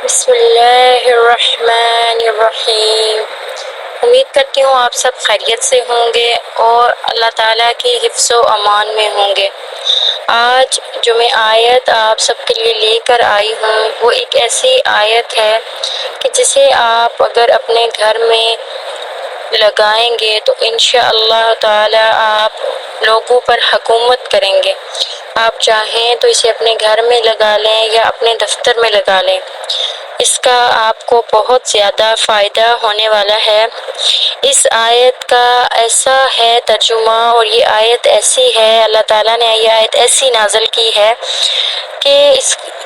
بسم اللہ الرحمن الرحیم۔ امید کرتی ہوں آپ سب خیریت سے ہوں گے اور اللہ تعالیٰ کی حفظ و امان میں ہوں گے۔ آج جو میں آیت آپ سب کے لیے لے کر آئی ہوں وہ ایک ایسی آیت ہے کہ جسے آپ اگر اپنے گھر میں لگائیں گے تو انشاءاللہ تعالیٰ آپ لوگوں پر حکومت کریں گے۔ آپ چاہیں تو اسے اپنے گھر میں لگا لیں یا اپنے دفتر میں لگا لیں، اس کا آپ کو بہت زیادہ فائدہ ہونے والا ہے۔ اس آیت کا ایسا ہے ترجمہ اور یہ آیت ایسی ہے، اللہ تعالیٰ نے یہ آیت ایسی نازل کی ہے کہ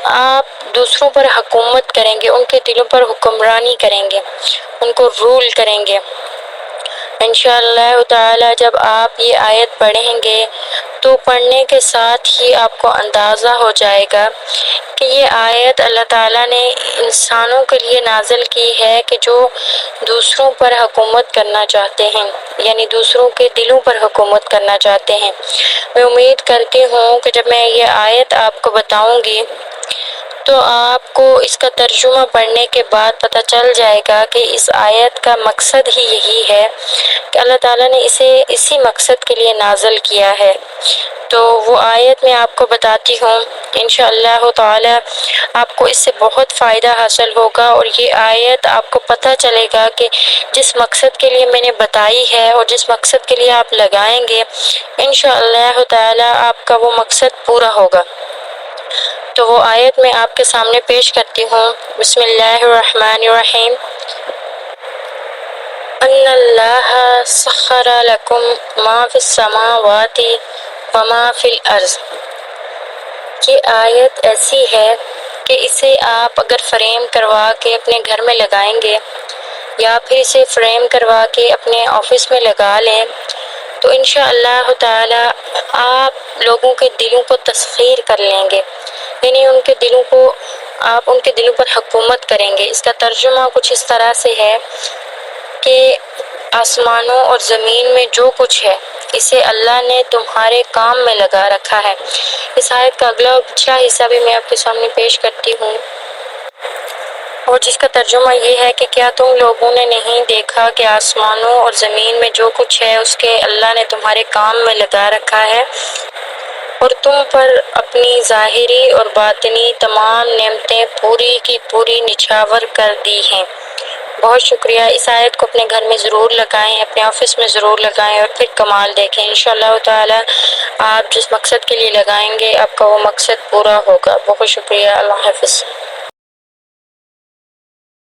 آپ دوسروں پر حکومت کریں گے، ان کے دلوں پر حکمرانی کریں گے، ان کو رول کریں گے۔ انشاءاللہ تعالی جب آپ یہ آیت پڑھیں گے تو پڑھنے کے ساتھ ہی آپ کو اندازہ ہو جائے گا کہ یہ آیت اللہ تعالیٰ نے انسانوں کے لیے نازل کی ہے کہ جو دوسروں پر حکومت کرنا چاہتے ہیں، یعنی دوسروں کے دلوں پر حکومت کرنا چاہتے ہیں۔ میں امید کرتی ہوں کہ جب میں یہ آیت آپ کو بتاؤں گی تو آپ کو اس کا ترجمہ پڑھنے کے بعد پتہ چل جائے گا کہ اس آیت کا مقصد ہی یہی ہے کہ اللہ تعالیٰ نے اسے اسی مقصد کے لیے نازل کیا ہے۔ تو وہ آیت میں آپ کو بتاتی ہوں، انشاءاللہ تعالی آپ کو اس سے بہت فائدہ حاصل ہوگا اور یہ آیت آپ کو پتہ چلے گا کہ جس مقصد کے لیے میں نے بتائی ہے اور جس مقصد کے لیے آپ لگائیں گے انشاءاللہ تعالی آپ کا وہ مقصد پورا ہوگا۔ تو وہ آیت میں آپ کے سامنے پیش کرتی ہوں۔ بسم اللہ الرحمن الرحیم۔ ان اللہ سخر لکم ما فی السماوات وما فی الارض۔ یہ آیت ایسی ہے کہ اسے آپ اگر فریم کروا کے اپنے گھر میں لگائیں گے یا پھر اسے فریم کروا کے اپنے آفس میں لگا لیں تو انشاءاللہ تعالی آپ لوگوں کے دلوں کو تسخیر کر لیں گے، یعنی آپ ان کے دلوں پر حکومت کریں گے۔ اس کا ترجمہ کچھ اس طرح سے ہے کہ آسمانوں اور زمین میں جو کچھ ہے اسے اللہ نے تمہارے کام میں لگا رکھا ہے۔ اس آیت کا اگلا اور پچھلا حصہ بھی میں آپ کے سامنے پیش کرتی ہوں، اور جس کا ترجمہ یہ ہے کہ کیا تم لوگوں نے نہیں دیکھا کہ آسمانوں اور زمین میں جو کچھ ہے اس کے اللہ نے تمہارے کام میں لگا رکھا ہے اور تم پر اپنی ظاہری اور باطنی تمام نعمتیں پوری کی پوری نچھاور کر دی ہیں۔ بہت شکریہ۔ اس آیت کو اپنے گھر میں ضرور لگائیں، اپنے آفس میں ضرور لگائیں اور پھر کمال دیکھیں۔ انشاءاللہ تعالی آپ جس مقصد کے لیے لگائیں گے آپ کا وہ مقصد پورا ہوگا۔ بہت شکریہ۔ اللہ حافظ۔